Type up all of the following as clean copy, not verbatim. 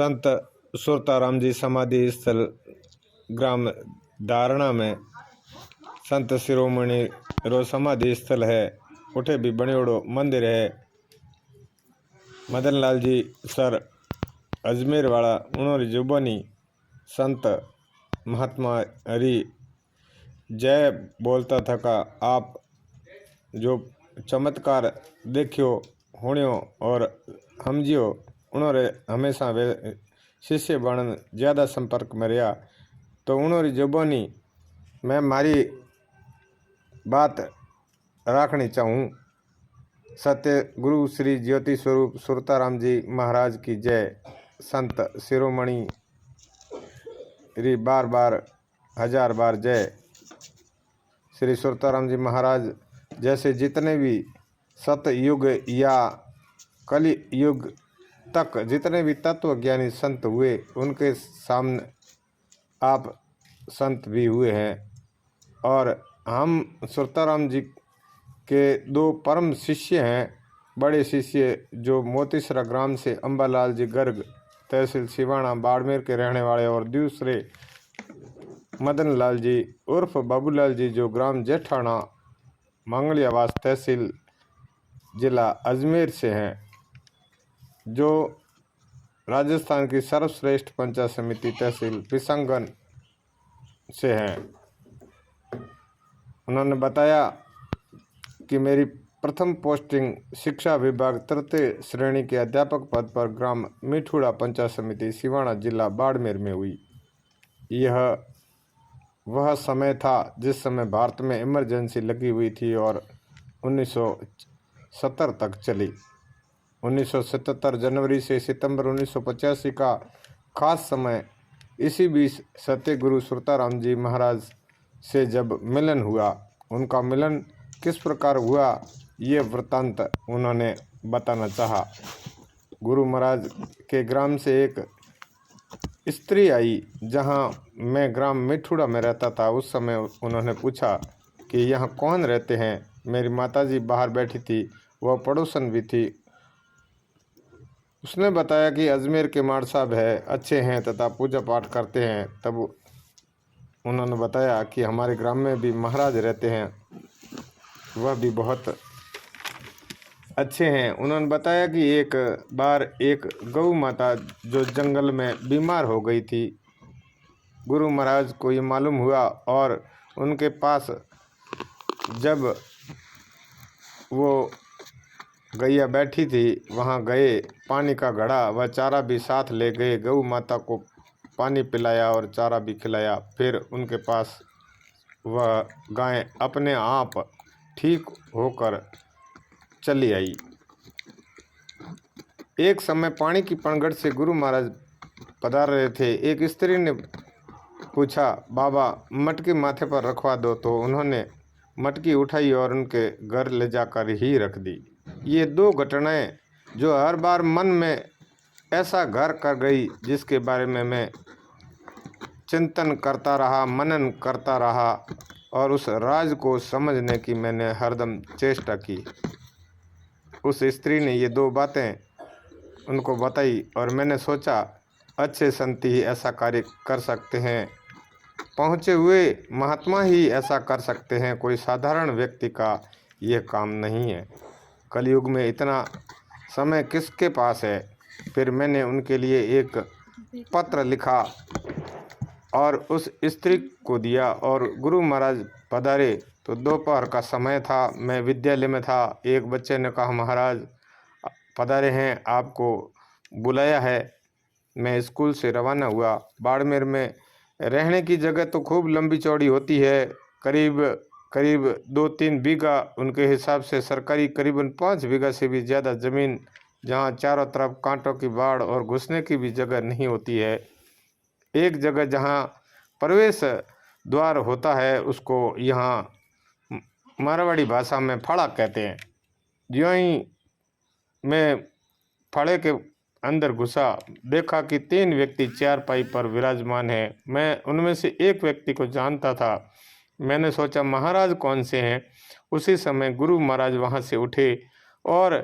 संत सुरताराम जी समाधि स्थल ग्राम धारणा में संत शिरोमणि रो समाधि स्थल है। उठे भी बणियोड़ो मंदिर है। मदन लाल जी सर अजमेर वाला उन्होंने जुबानी संत महात्मा हरि जय बोलता था का आप जो चमत्कार देखियो होण्यो और हमजियो उन्होंने हमेशा वे शिष्य बन ज़्यादा संपर्क में रहा। तो उन्होंने जुबानी मैं मारी बात राखनी चाहूँ। सत्य गुरु श्री ज्योति स्वरूप सुरताराम जी महाराज की जय। संत शिरोमणि री बार बार हजार बार जय। श्री सुरताराम जी महाराज जैसे जितने भी सतयुग या कलि युग तक जितने भी तत्वज्ञानी संत हुए उनके सामने आप संत भी हुए हैं। और हम सुरताराम जी के दो परम शिष्य हैं। बड़े शिष्य जो मोतीसरा ग्राम से अम्बालाल जी गर्ग तहसील सिवाना बाड़मेर के रहने वाले और दूसरे मदन लाल जी उर्फ बाबूलाल जी जो ग्राम जेठाना मंगलियावास तहसील जिला अजमेर से हैं, जो राजस्थान की सर्वश्रेष्ठ पंचायत समिति तहसील पिसंगन से हैं। उन्होंने बताया कि मेरी प्रथम पोस्टिंग शिक्षा विभाग तृतीय श्रेणी के अध्यापक पद पर ग्राम मिठूड़ा पंचायत समिति सिवाना जिला बाड़मेर में हुई। यह वह समय था जिस समय भारत में इमरजेंसी लगी हुई थी और 1970 तक चली। 1977 जनवरी से सितंबर 1985 का खास समय। इसी बीच सत्य गुरु सुरताराम जी महाराज से जब मिलन हुआ, उनका मिलन किस प्रकार हुआ ये वृत्तांत उन्होंने बताना चाहा। गुरु महाराज के ग्राम से एक स्त्री आई जहां मैं ग्राम मिठूड़ा में रहता था। उस समय उन्होंने पूछा कि यहाँ कौन रहते हैं। मेरी माताजी बाहर बैठी थी, वह पड़ोसन भी थी। उसने बताया कि अजमेर के माड़ साहब है, अच्छे हैं तथा पूजा पाठ करते हैं। तब उन्होंने बताया कि हमारे ग्राम में भी महाराज रहते हैं, वह भी बहुत अच्छे हैं। उन्होंने बताया कि एक बार एक गौ माता जो जंगल में बीमार हो गई थी, गुरु महाराज को ये मालूम हुआ और उनके पास जब वो गैया बैठी थी वहाँ गए, पानी का घड़ा व चारा भी साथ ले गए। गौ माता को पानी पिलाया और चारा भी खिलाया। फिर उनके पास वह गाय अपने आप ठीक होकर चली आई। एक समय पानी की पनघट से गुरु महाराज पधार रहे थे। एक स्त्री ने पूछा, बाबा मटकी माथे पर रखवा दो। तो उन्होंने मटकी उठाई और उनके घर ले जाकर ही रख दी। ये दो घटनाएं जो हर बार मन में ऐसा घर कर गई जिसके बारे में मैं चिंतन करता रहा, मनन करता रहा और उस राज को समझने की मैंने हरदम चेष्टा की। उस स्त्री ने ये दो बातें उनको बताई और मैंने सोचा अच्छे संत ही ऐसा कार्य कर सकते हैं, पहुँचे हुए महात्मा ही ऐसा कर सकते हैं, कोई साधारण व्यक्ति का यह काम नहीं है। कलयुग में इतना समय किसके पास है। फिर मैंने उनके लिए एक पत्र लिखा और उस स्त्री को दिया और गुरु महाराज पधारे तो दोपहर का समय था, मैं विद्यालय में था। एक बच्चे ने कहा, महाराज पधारे हैं, आपको बुलाया है। मैं स्कूल से रवाना हुआ। बाड़मेर में रहने की जगह तो खूब लंबी चौड़ी होती है, करीब 2-3 बीघा उनके हिसाब से सरकारी करीबन 5 बीघा से भी ज़्यादा ज़मीन, जहाँ चारों तरफ कांटों की बाढ़ और घुसने की भी जगह नहीं होती है। एक जगह जहाँ प्रवेश द्वार होता है उसको यहाँ मारवाड़ी भाषा में फाड़ा कहते हैं। ज्यों ही मैं फाड़े के अंदर घुसा, देखा कि 3 व्यक्ति चारपाई पर विराजमान हैं। मैं उनमें से एक व्यक्ति को जानता था। मैंने सोचा महाराज कौन से हैं। उसी समय गुरु महाराज वहाँ से उठे और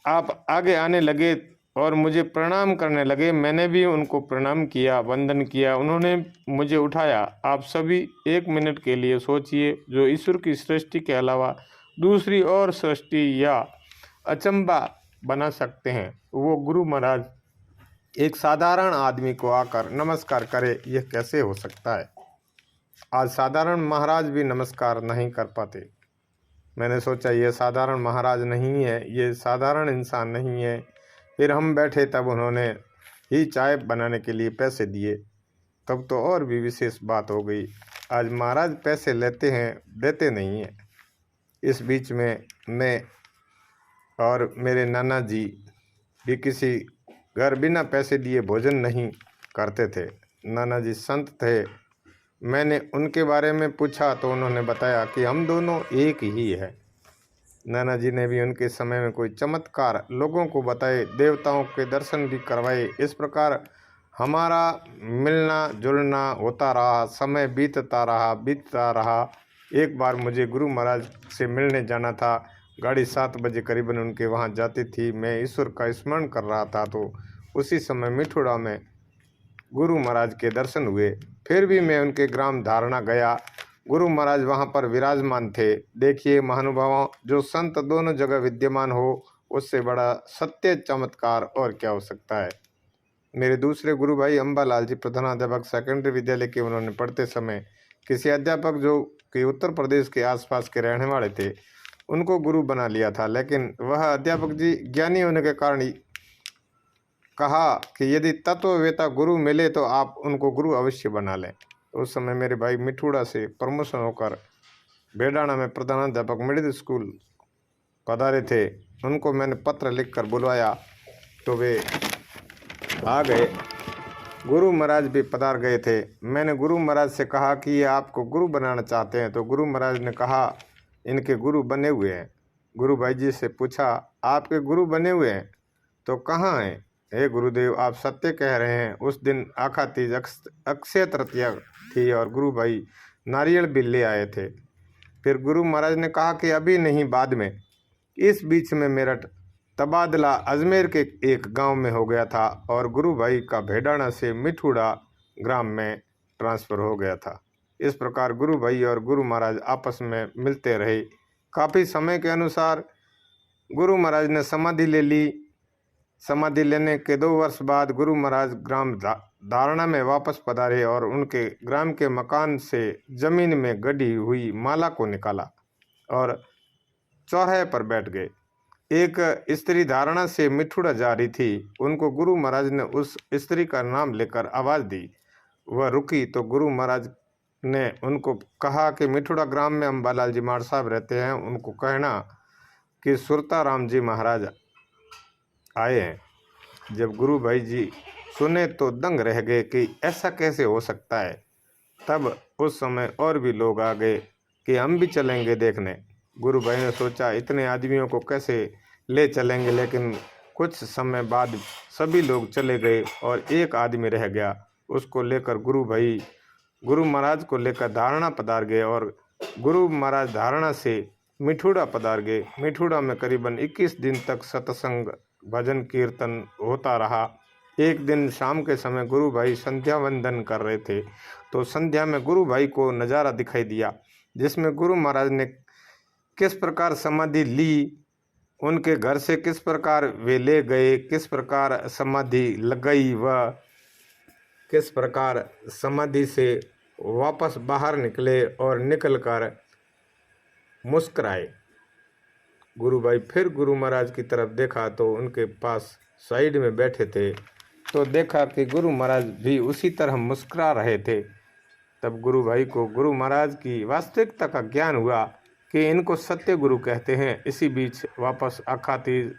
आप आगे आने लगे और मुझे प्रणाम करने लगे। मैंने भी उनको प्रणाम किया, वंदन किया। उन्होंने मुझे उठाया। आप सभी 1 मिनट के लिए सोचिए, जो ईश्वर की सृष्टि के अलावा दूसरी और सृष्टि या अचंबा बना सकते हैं, वो गुरु महाराज एक साधारण आदमी को आकर नमस्कार करे, यह कैसे हो सकता है? आज साधारण महाराज भी नमस्कार नहीं कर पाते। मैंने सोचा ये साधारण महाराज नहीं है, ये साधारण इंसान नहीं है। फिर हम बैठे, तब उन्होंने ही चाय बनाने के लिए पैसे दिए। तब तो और भी विशेष बात हो गई। आज महाराज पैसे लेते हैं, देते नहीं हैं। इस बीच में मैं और मेरे नाना जी भी किसी घर बिना पैसे दिए भोजन नहीं करते थे। नाना जी संत थे। मैंने उनके बारे में पूछा तो उन्होंने बताया कि हम दोनों एक ही है। नाना जी ने भी उनके समय में कोई चमत्कार लोगों को बताए, देवताओं के दर्शन भी करवाए। इस प्रकार हमारा मिलना जुलना होता रहा। समय बीतता रहा। एक बार मुझे गुरु महाराज से मिलने जाना था। गाड़ी 7 बजे करीबन उनके वहाँ जाती थी। मैं ईश्वर का स्मरण कर रहा था, तो उसी समय मिठुड़ा में गुरु महाराज के दर्शन हुए। फिर भी मैं उनके ग्राम धारणा गया। गुरु महाराज वहाँ पर विराजमान थे। देखिए महानुभावों, जो संत दोनों जगह विद्यमान हो, उससे बड़ा सत्य चमत्कार और क्या हो सकता है। मेरे दूसरे गुरु भाई अम्बालाल जी प्रधानाध्यापक सेकेंडरी विद्यालय के, उन्होंने पढ़ते समय किसी अध्यापक जो कि उत्तर प्रदेश के आसपास के रहने वाले थे, उनको गुरु बना लिया था। लेकिन वह अध्यापक जी ज्ञानी होने के कारण कहा कि यदि तत्ववेता गुरु मिले तो आप उनको गुरु अवश्य बना लें। उस समय मेरे भाई मिठुड़ा से प्रमोशन होकर बेडाना में प्रधानाध्यापक मिडिल स्कूल पधारे थे। उनको मैंने पत्र लिखकर बुलवाया तो वे आ गए। गुरु महाराज भी पधार गए थे। मैंने गुरु महाराज से कहा कि ये आपको गुरु बनाना चाहते हैं, तो गुरु महाराज ने कहा इनके गुरु बने हुए हैं। गुरु भाई जी से पूछा, आपके गुरु बने हुए हैं तो कहाँ हैं? हे गुरुदेव, आप सत्य कह रहे हैं। उस दिन आखा तीज अक्षय तृतीया थी और गुरु भाई नारियल भी ले आए थे। फिर गुरु महाराज ने कहा कि अभी नहीं, बाद में। इस बीच में मेरठ तबादला अजमेर के एक गांव में हो गया था और गुरु भाई का भेडाना से मिठुड़ा ग्राम में ट्रांसफ़र हो गया था। इस प्रकार गुरु भाई और गुरु महाराज आपस में मिलते रहे। काफ़ी समय के अनुसार गुरु महाराज ने समाधि ले ली। समाधि लेने के 2 वर्ष बाद गुरु महाराज ग्राम धारणा में वापस पधारे और उनके ग्राम के मकान से जमीन में गड़ी हुई माला को निकाला और चौराहे पर बैठ गए। एक स्त्री धारणा से मिठुड़ा जा रही थी। उनको गुरु महाराज ने उस स्त्री का नाम लेकर आवाज़ दी। वह रुकी तो गुरु महाराज ने उनको कहा कि मिठुड़ा ग्राम में अम्बालाल जी मार साहब रहते हैं, उनको कहना कि सुरता राम जी महाराज आए हैं। जब गुरु भाई जी सुने तो दंग रह गए कि ऐसा कैसे हो सकता है। तब उस समय और भी लोग आ गए कि हम भी चलेंगे देखने। गुरु भाई ने सोचा इतने आदमियों को कैसे ले चलेंगे, लेकिन कुछ समय बाद सभी लोग चले गए और एक आदमी रह गया। उसको लेकर गुरु भाई गुरु महाराज को लेकर धारणा पधार गए और गुरु महाराज धारणा से मिठुड़ा पधार गए। मिठुड़ा में करीबन 21 दिन तक सत्संग भजन कीर्तन होता रहा। एक दिन शाम के समय गुरु भाई संध्या वंदन कर रहे थे, तो संध्या में गुरु भाई को नज़ारा दिखाई दिया, जिसमें गुरु महाराज ने किस प्रकार समाधि ली, उनके घर से किस प्रकार वे ले गए, किस प्रकार समाधि लग गई, वह किस प्रकार समाधि से वापस बाहर निकले और निकलकर मुस्कुराए। गुरु भाई फिर गुरु महाराज की तरफ देखा तो उनके पास साइड में बैठे थे, तो देखा कि गुरु महाराज भी उसी तरह मुस्कुरा रहे थे। तब गुरु भाई को गुरु महाराज की वास्तविकता का ज्ञान हुआ कि इनको सत्य गुरु कहते हैं। इसी बीच वापस आखा तीज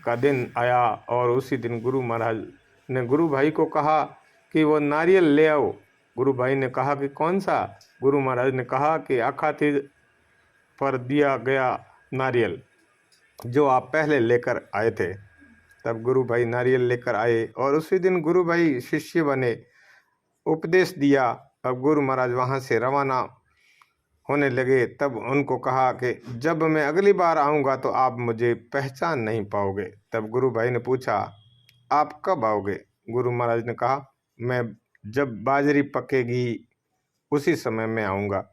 का दिन आया और उसी दिन गुरु महाराज ने गुरु भाई को कहा कि वो नारियल ले आओ। गुरु भाई ने कहा कि कौन सा? गुरु महाराज ने कहा कि आखा तीज पर दिया गया नारियल जो आप पहले लेकर आए थे। तब गुरु भाई नारियल लेकर आए और उसी दिन गुरु भाई शिष्य बने, उपदेश दिया। अब गुरु महाराज वहाँ से रवाना होने लगे। तब उनको कहा कि जब मैं अगली बार आऊँगा तो आप मुझे पहचान नहीं पाओगे। तब गुरु भाई ने पूछा आप कब आओगे? गुरु महाराज ने कहा, मैं जब बाजरी पकेगी उसी समय मैं आऊँगा।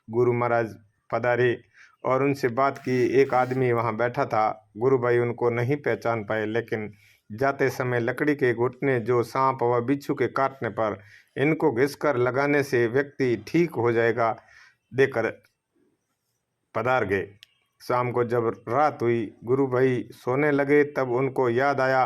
गुरु महाराज पधारे और उनसे बात की। एक आदमी वहाँ बैठा था। गुरु भाई उनको नहीं पहचान पाए, लेकिन जाते समय लकड़ी के घुटने जो सांप व बिच्छू के काटने पर इनको घिसकर लगाने से व्यक्ति ठीक हो जाएगा देकर पधार गए। शाम को जब रात हुई, गुरु भाई सोने लगे, तब उनको याद आया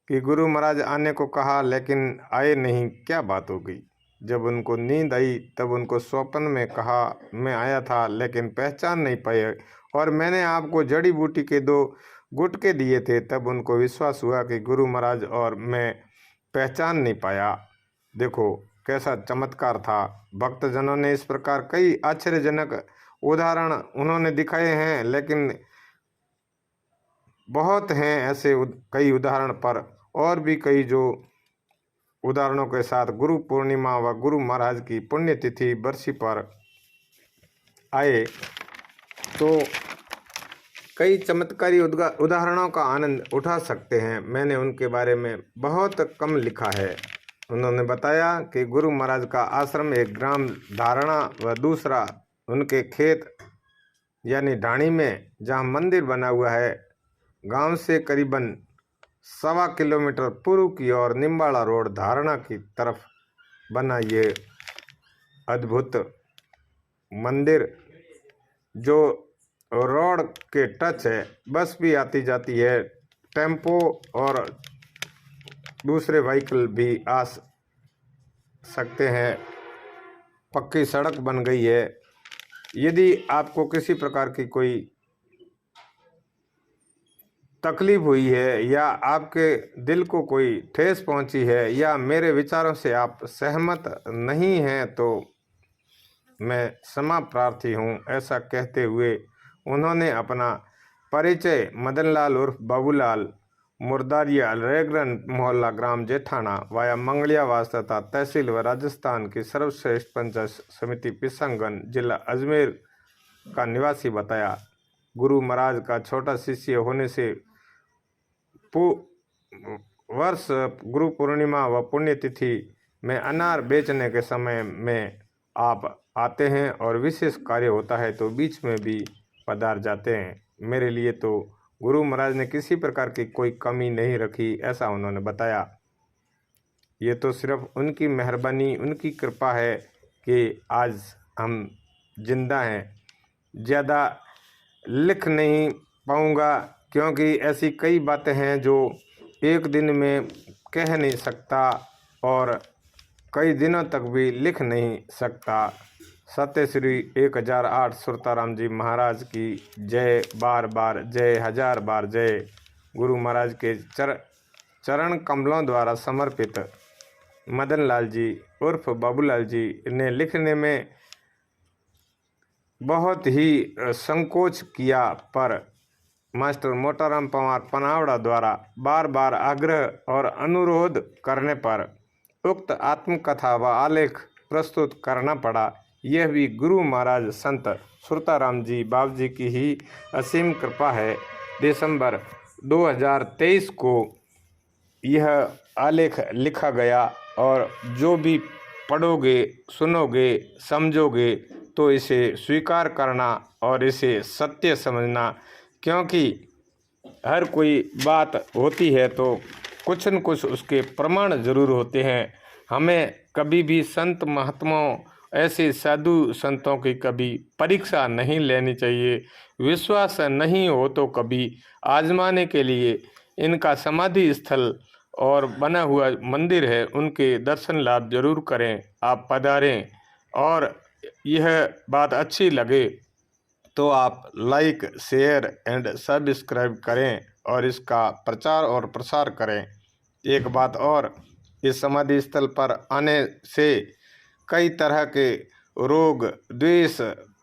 कि गुरु महाराज आने को कहा लेकिन आए नहीं, क्या बात हो गई। जब उनको नींद आई तब उनको स्वप्न में कहा, मैं आया था लेकिन पहचान नहीं पाए और मैंने आपको जड़ी बूटी के 2 गुटके दिए थे। तब उनको विश्वास हुआ कि गुरु महाराज और मैं पहचान नहीं पाया। देखो कैसा चमत्कार था। भक्तजनों ने इस प्रकार कई आश्चर्यजनक उदाहरण उन्होंने दिखाए हैं, लेकिन बहुत हैं ऐसे कई उदाहरण पर और भी कई जो उदाहरणों के साथ गुरु पूर्णिमा व गुरु महाराज की पुण्यतिथि बरसी पर आए तो कई चमत्कारी उदाहरणों का आनंद उठा सकते हैं। मैंने उनके बारे में बहुत कम लिखा है। उन्होंने बताया कि गुरु महाराज का आश्रम एक ग्राम धारणा व दूसरा उनके खेत यानी ढाणी में जहाँ मंदिर बना हुआ है, गांव से करीबन 1.25 किलोमीटर पूर्व की ओर निम्बाड़ा रोड धारणा की तरफ बना ये अद्भुत मंदिर जो रोड के टच है। बस भी आती जाती है, टेम्पो और दूसरे व्हीकल भी आ सकते हैं। पक्की सड़क बन गई है। यदि आपको किसी प्रकार की कोई तकलीफ हुई है या आपके दिल को कोई ठेस पहुंची है या मेरे विचारों से आप सहमत नहीं हैं तो मैं क्षमा प्रार्थी हूं, ऐसा कहते हुए उन्होंने अपना परिचय मदनलाल उर्फ बाबूलाल, मुर्दारिया, रेगरन मोहल्ला, ग्राम जेठाना, वाया मंगलियावास तथा तहसील व राजस्थान की सर्वश्रेष्ठ पंचायत समिति पिसंगन, जिला अजमेर का निवासी बताया। गुरु महाराज का छोटा शिष्य होने से वर्ष गुरु पूर्णिमा व पुण्यतिथि में अनार बेचने के समय में आप आते हैं और विशेष कार्य होता है तो बीच में भी पधार जाते हैं। मेरे लिए तो गुरु महाराज ने किसी प्रकार की कोई कमी नहीं रखी, ऐसा उन्होंने बताया। ये तो सिर्फ उनकी मेहरबानी, उनकी कृपा है कि आज हम जिंदा हैं। ज़्यादा लिख नहीं पाऊँगा क्योंकि ऐसी कई बातें हैं जो एक दिन में कह नहीं सकता और कई दिनों तक भी लिख नहीं सकता। सत्य श्री 1008 सुरताराम जी महाराज की जय, बार बार जय, 1000 बार जय। गुरु महाराज के चरण कमलों द्वारा समर्पित मदन लाल जी उर्फ बाबूलाल जी ने लिखने में बहुत ही संकोच किया, पर मास्टर मोटाराम पवार पनावड़ा द्वारा बार बार आग्रह और अनुरोध करने पर उक्त आत्मकथा व आलेख प्रस्तुत करना पड़ा। यह भी गुरु महाराज संत सुरताराम जी बाबू जी की ही असीम कृपा है। दिसंबर 2023 को यह आलेख लिखा गया और जो भी पढ़ोगे, सुनोगे, समझोगे तो इसे स्वीकार करना और इसे सत्य समझना, क्योंकि हर कोई बात होती है तो कुछ न कुछ उसके प्रमाण जरूर होते हैं। हमें कभी भी संत महात्माओं, ऐसे साधु संतों की कभी परीक्षा नहीं लेनी चाहिए। विश्वास नहीं हो तो कभी आजमाने के लिए इनका समाधि स्थल और बना हुआ मंदिर है, उनके दर्शन लाभ जरूर करें। आप पधारें और यह बात अच्छी लगे तो आप लाइक, शेयर एंड सब्सक्राइब करें और इसका प्रचार और प्रसार करें। एक बात और, इस समाधि स्थल पर आने से कई तरह के रोग, द्वेष,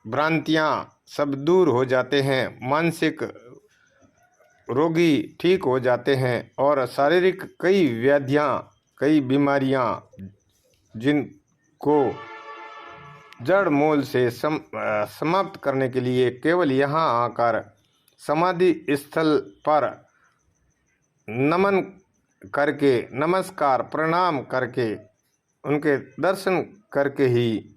भ्रांतियां सब दूर हो जाते हैं। मानसिक रोगी ठीक हो जाते हैं और शारीरिक कई व्याधियां, कई बीमारियां जिनको जड़ मूल से समाप्त करने के लिए केवल यहाँ आकर समाधि स्थल पर नमन करके, नमस्कार प्रणाम करके, उनके दर्शन करके ही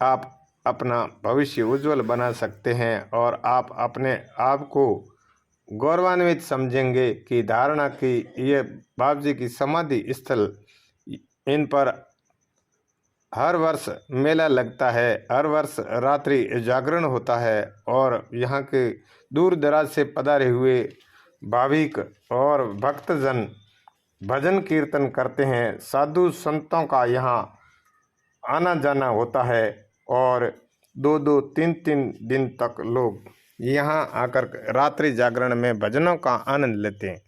आप अपना भविष्य उज्जवल बना सकते हैं और आप अपने आप को गौरवान्वित समझेंगे कि धारणा की ये बाबा जी की समाधि स्थल, इन पर हर वर्ष मेला लगता है, हर वर्ष रात्रि जागरण होता है और यहाँ के दूर दराज से पधारे हुए भाविक और भक्तजन भजन कीर्तन करते हैं। साधु संतों का यहाँ आना जाना होता है और 2-2 3-3 दिन तक लोग यहाँ आकर रात्रि जागरण में भजनों का आनंद लेते हैं।